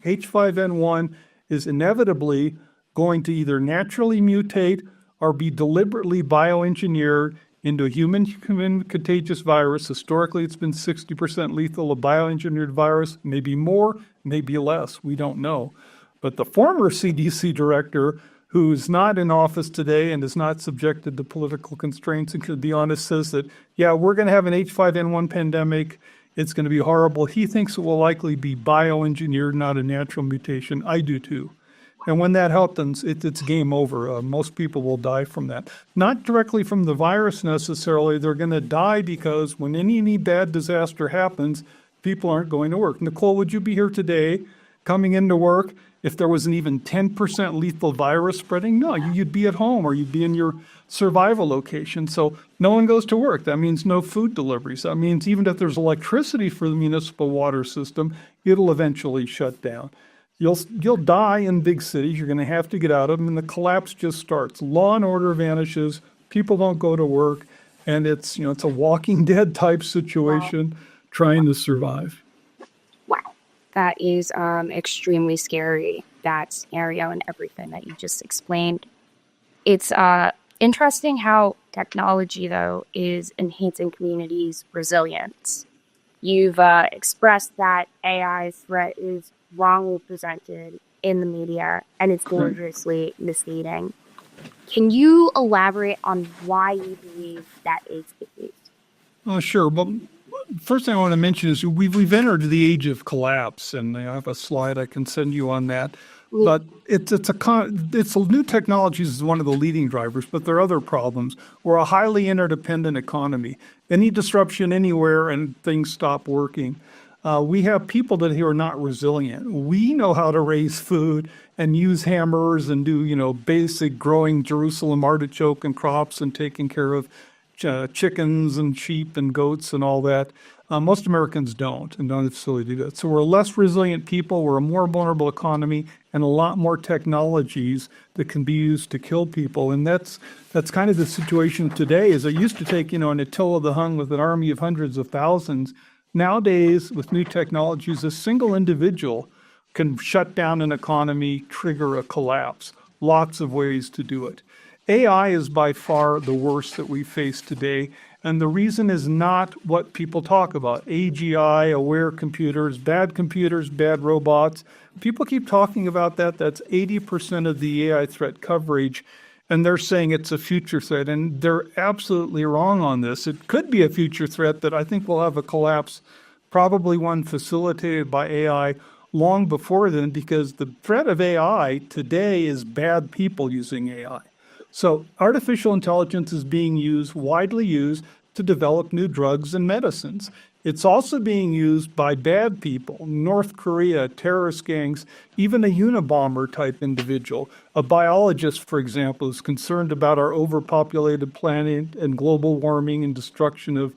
H5N1 is inevitably going to either naturally mutate or be deliberately bioengineered into a human contagious virus. Historically, it's been 60% lethal, a bioengineered virus, maybe more, maybe less. We don't know. But the former CDC director, who's not in office today and is not subjected to political constraints and could be honest, says that, yeah, we're going to have an H5N1 pandemic. It's going to be horrible. He thinks it will likely be bioengineered, not a natural mutation. I do too. And when that happens, it's game over. Most people will die from that. Not directly from the virus necessarily. They're going to die because when any bad disaster happens, people aren't going to work. Nicole, would you be here today coming into work if there was an even 10% lethal virus spreading? No, you'd be at home or you'd be in your survival location. So no one goes to work. That means no food deliveries. That means even if there's electricity for the municipal water system, it'll eventually shut down. You'll die in big cities. You're going to have to get out of them, and the collapse just starts. Law and order vanishes. People don't go to work, and it's a Walking Dead type situation trying to survive. Wow, that is extremely scary. That scenario and everything that you just explained. It's interesting how technology, though, is enhancing communities' resilience. You've expressed that AI threat is wrongly presented in the media and it's dangerously misleading. Can you elaborate on why you believe that is the case? Sure. Well, first thing I want to mention is we've entered the age of collapse, and I have a slide I can send you on that. But it's new technologies is one of the leading drivers, but there are other problems. We're a highly interdependent economy. Any disruption anywhere and things stop working. We have people who are not resilient. We know how to raise food and use hammers and do, basic growing Jerusalem artichoke and crops and taking care of chickens and sheep and goats and all that. Most Americans don't and don't necessarily do that. So we're a less resilient people. We're a more vulnerable economy and a lot more technologies that can be used to kill people. And that's kind of the situation today. Is it used to take, an Attila the Hun with an army of hundreds of thousands. Nowadays, with new technologies, a single individual can shut down an economy, trigger a collapse. Lots of ways to do it. AI is by far the worst that we face today, and the reason is not what people talk about. AGI, aware computers, bad robots. People keep talking about that. That's 80% of the AI threat coverage, and they're saying it's a future threat, and they're absolutely wrong on this. It could be a future threat that I think will have a collapse, probably one facilitated by AI long before then, because the threat of AI today is bad people using AI. So artificial intelligence is being widely used to develop new drugs and medicines. It's also being used by bad people, North Korea, terrorist gangs, even a Unabomber type individual. A biologist, for example, is concerned about our overpopulated planet and global warming and destruction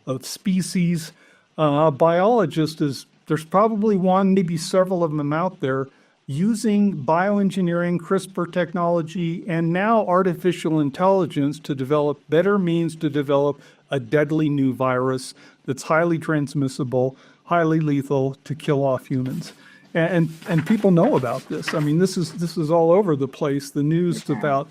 of species. A biologist there's probably one, maybe several of them out there, using bioengineering, CRISPR technology, and now artificial intelligence to develop better means to develop a deadly new virus that's highly transmissible, highly lethal to kill off humans. And people know about this. I mean, this is all over the place. The news about,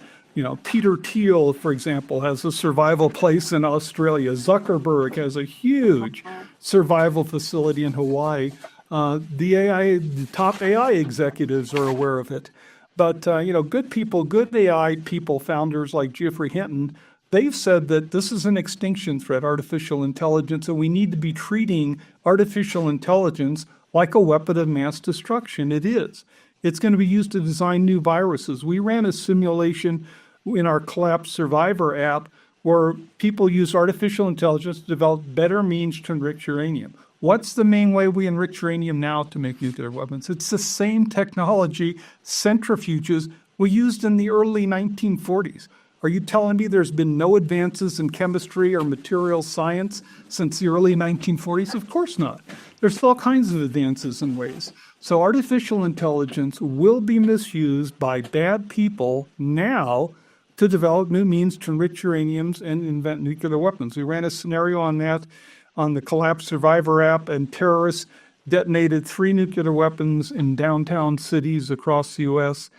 Peter Thiel, for example, has a survival place in Australia. Zuckerberg has a huge survival facility in Hawaii. The top AI executives are aware of it. But, good people, good AI people, founders like Geoffrey Hinton, they've said that this is an extinction threat, artificial intelligence, and we need to be treating artificial intelligence like a weapon of mass destruction. It is. It's going to be used to design new viruses. We ran a simulation in our Collapse Survivor app where people use artificial intelligence to develop better means to enrich uranium. What's the main way we enrich uranium now to make nuclear weapons? It's the same technology, centrifuges, we used in the early 1940s. Are you telling me there's been no advances in chemistry or material science since the early 1940s? Of course not. There's all kinds of advances in ways. So artificial intelligence will be misused by bad people now to develop new means to enrich uraniums and invent nuclear weapons. We ran a scenario on that on the Collapse Survivor app, and terrorists detonated 3 nuclear weapons in downtown cities across the U.S.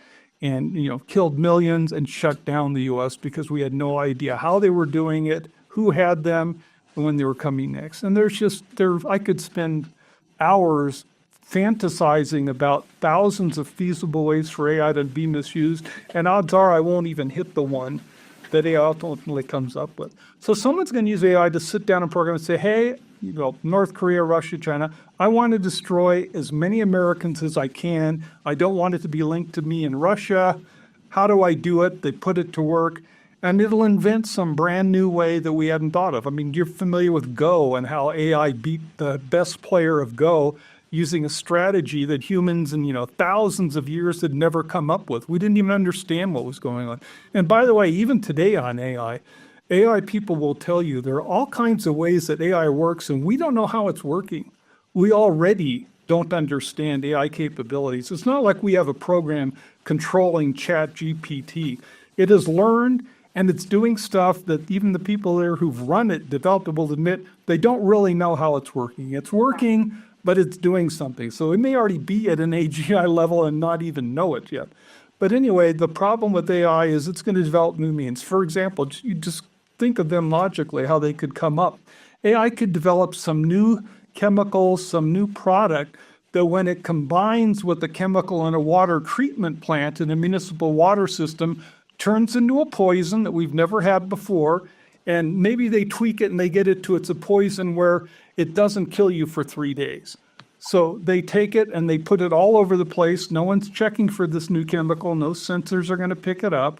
and killed millions and shut down the U.S. because we had no idea how they were doing it, who had them, and when they were coming next. And I could spend hours fantasizing about thousands of feasible ways for AI to be misused, and odds are I won't even hit the one that AI ultimately comes up with. So someone's going to use AI to sit down and program and say, hey, North Korea, Russia, China, I want to destroy as many Americans as I can. I don't want it to be linked to me in Russia. How do I do it? They put it to work, and it'll invent some brand new way that we hadn't thought of. I mean, you're familiar with Go and how AI beat the best player of Go using a strategy that humans in thousands of years had never come up with. We didn't even understand what was going on. And by the way, even today on AI people will tell you there are all kinds of ways that AI works, and we don't know how it's working. We already don't understand AI capabilities. It's not like we have a program controlling ChatGPT. It has learned, and it's doing stuff that even the people there who've run it, developed it, will admit they don't really know how it's working. It's working, but it's doing something. So it may already be at an AGI level and not even know it yet. But anyway, the problem with AI is it's going to develop new means. For example, you just think of them logically, how they could come up. AI could develop some new chemicals, some new product that when it combines with the chemical in a water treatment plant in a municipal water system, turns into a poison that we've never had before. And maybe they tweak it and they get it to it's a poison where it doesn't kill you for 3 days. So they take it and they put it all over the place. No one's checking for this new chemical. No sensors are going to pick it up.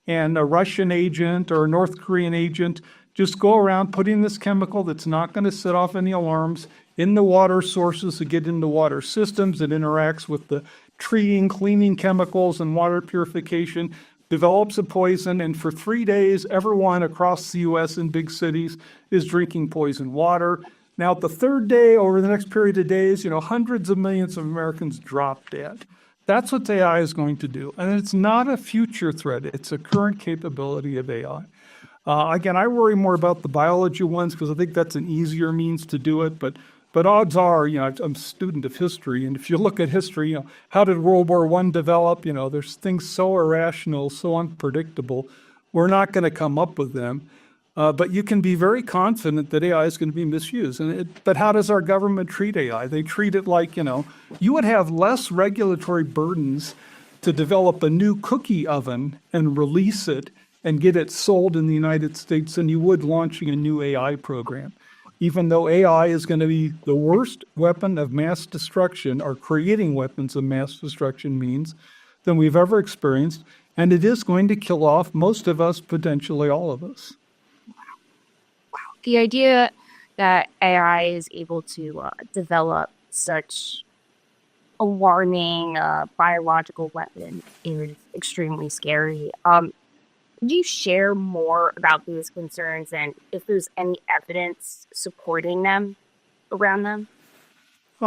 And a Russian agent or a North Korean agent just go around putting this chemical that's not going to set off any alarms in the water sources that get into water systems. It interacts with the treating, cleaning chemicals and water purification, develops a poison, and for 3 days, everyone across the U.S. in big cities is drinking poison water. Now, the third day, over the next period of days, hundreds of millions of Americans drop dead. That's what AI is going to do. And it's not a future threat. It's a current capability of AI. Again, I worry more about the biology ones because I think that's an easier means to do it. But odds are, I'm a student of history. And if you look at history, how did World War I develop? There's things so irrational, so unpredictable. We're not going to come up with them. But you can be very confident that AI is going to be misused. But how does our government treat AI? They treat it like, you would have less regulatory burdens to develop a new cookie oven and release it and get it sold in the United States than you would launching a new AI program. Even though AI is going to be the worst weapon of mass destruction, or creating weapons of mass destruction means, than we've ever experienced. And it is going to kill off most of us, potentially all of us. The idea that AI is able to develop such a warning biological weapon is extremely scary. Could you share more about these concerns and if there's any evidence supporting them around them?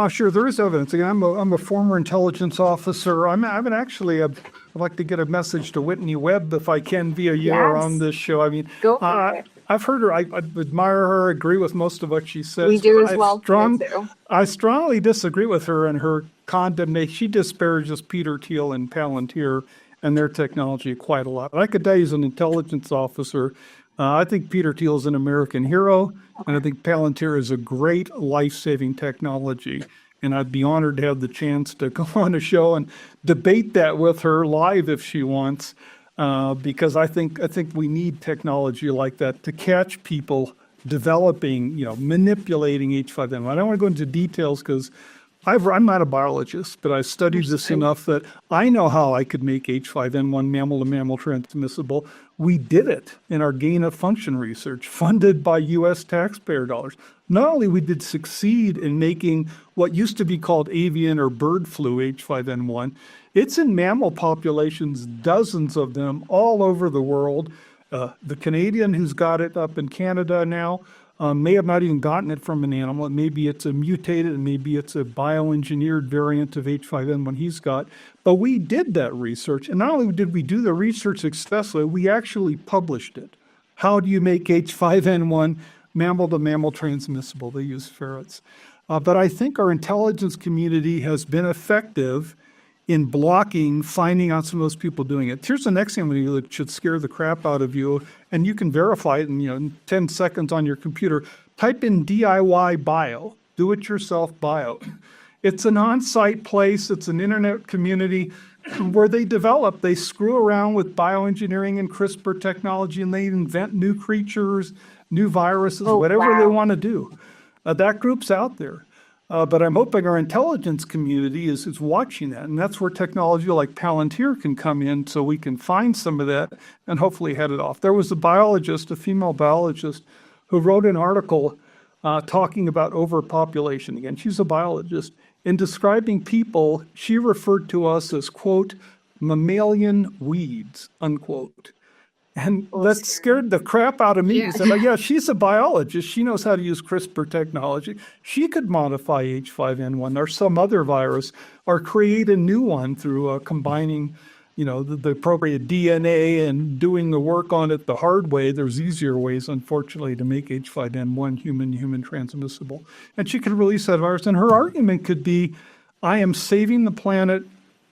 Sure, there is evidence. Again, I'm a former intelligence officer. I'm actually, I'd like to get a message to Whitney Webb if I can via you or on this show. I mean, Go for it. I've heard her. I admire her. Agree with most of what she says. We do as well. I strongly disagree with her and her condemnation. She disparages Peter Thiel and Palantir and their technology quite a lot. I could tell you, as an intelligence officer, I think Peter Thiel is an American hero, and I think Palantir is a great life-saving technology. And I'd be honored to have the chance to go on a show and debate that with her live if she wants, because I think we need technology like that to catch people developing, manipulating H5N1. I don't want to go into details because I'm not a biologist, but I studied this enough that I know how I could make H5N1 mammal-to-mammal transmissible. We did it in our gain-of-function research, funded by U.S. taxpayer dollars. Not only we did succeed in making what used to be called avian or bird flu H5N1, it's in mammal populations, dozens of them all over the world. The Canadian who's got it up in Canada now may have not even gotten it from an animal. Maybe it's a mutated, and maybe it's a bioengineered variant of H5N1 he's got. But we did that research, and not only did we do the research successfully, we actually published it. How do you make H5N1 mammal-to-mammal transmissible? They use ferrets. But I think our intelligence community has been effective in blocking finding out some of those people doing it. Here's the next thing that should scare the crap out of you, and you can verify it in 10 seconds on your computer. Type in DIY bio, do-it-yourself bio. It's an on-site place. It's an internet community where they screw around with bioengineering and CRISPR technology, and they invent new creatures, new viruses, whatever they want to do. That group's out there. But I'm hoping our intelligence community is watching that. And that's where technology like Palantir can come in so we can find some of that and hopefully head it off. There was a female biologist, who wrote an article talking about overpopulation. Again, she's a biologist. In describing people, she referred to us as, quote, mammalian weeds, unquote. And that scared the crap out of me. I said, yeah, she's a biologist. She knows how to use CRISPR technology. She could modify H5N1 or some other virus or create a new one through combining, the appropriate DNA and doing the work on it the hard way. There's easier ways, unfortunately, to make H5N1 human transmissible. And she could release that virus. And her argument could be, I am saving the planet.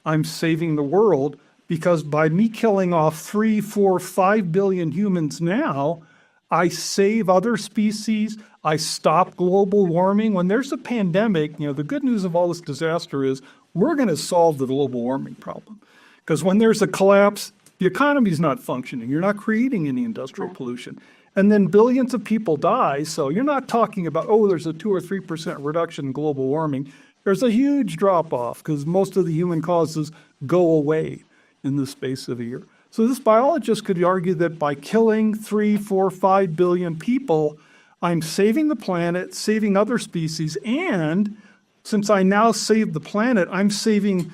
I'm saving the world. Because by me killing off 3, 4, 5 billion humans now, I save other species, I stop global warming. When there's a pandemic, the good news of all this disaster is we're going to solve the global warming problem. Because when there's a collapse, the economy's not functioning. You're not creating any industrial pollution. And then billions of people die, so you're not talking about, there's a 2 or 3% reduction in global warming. There's a huge drop-off because most of the human causes go away in the space of a year. So this biologist could argue that by killing 3, 4, 5 billion people, I'm saving the planet, saving other species, and since I now save the planet, I'm saving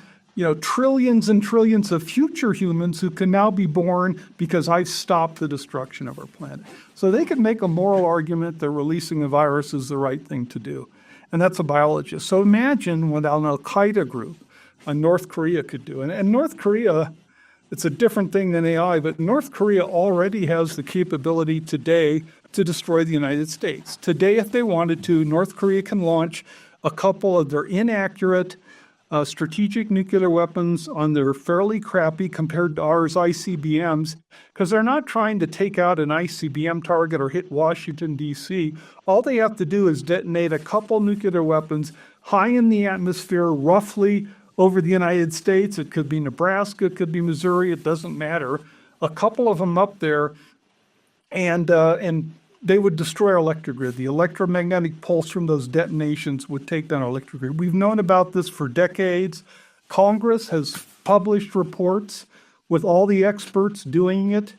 trillions and trillions of future humans who can now be born because I stopped the destruction of our planet. So they could make a moral argument that releasing a virus is the right thing to do. And that's a biologist. So imagine what an Al-Qaeda group North Korea could do. And North Korea, it's a different thing than AI, but North Korea already has the capability today to destroy the United States. Today, if they wanted to, North Korea can launch a couple of their inaccurate strategic nuclear weapons on their fairly crappy, compared to ours, ICBMs, because they're not trying to take out an ICBM target or hit Washington, D.C. All they have to do is detonate a couple nuclear weapons high in the atmosphere, roughly over the United States. It could be Nebraska, it could be Missouri, it doesn't matter. A couple of them up there, and they would destroy our electric grid. The electromagnetic pulse from those detonations would take down our electric grid. We've known about this for decades. Congress has published reports with all the experts doing it.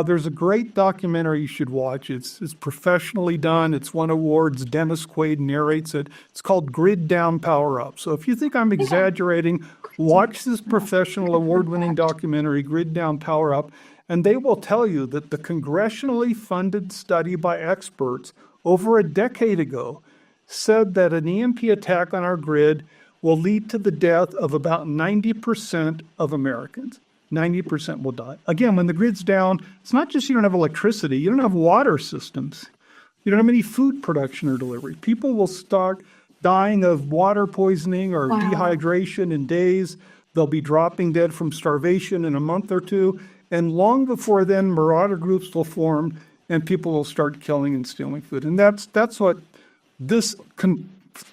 There's a great documentary you should watch. It's professionally done. It's won awards. Dennis Quaid narrates it. It's called Grid Down, Power Up. So if you think I'm exaggerating, watch this professional award-winning documentary, Grid Down, Power Up, and they will tell you that the congressionally funded study by experts over a decade ago said that an EMP attack on our grid will lead to the death of about 90% of Americans. 90% will die. Again, when the grid's down, it's not just you don't have electricity, you don't have water systems. You don't have any food production or delivery. People will start dying of water poisoning or dehydration in days. They'll be dropping dead from starvation in a month or two. And long before then, marauder groups will form and people will start killing and stealing food. And that's what this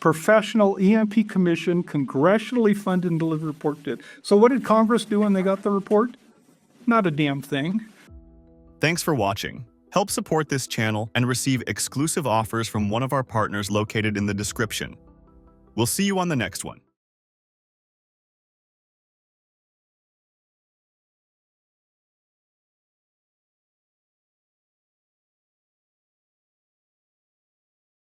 professional EMP commission, congressionally funded and delivered report did. So what did Congress do when they got the report? Not a damn thing. Thanks for watching. Help support this channel and receive exclusive offers from one of our partners located in the description. We'll see you on the next one.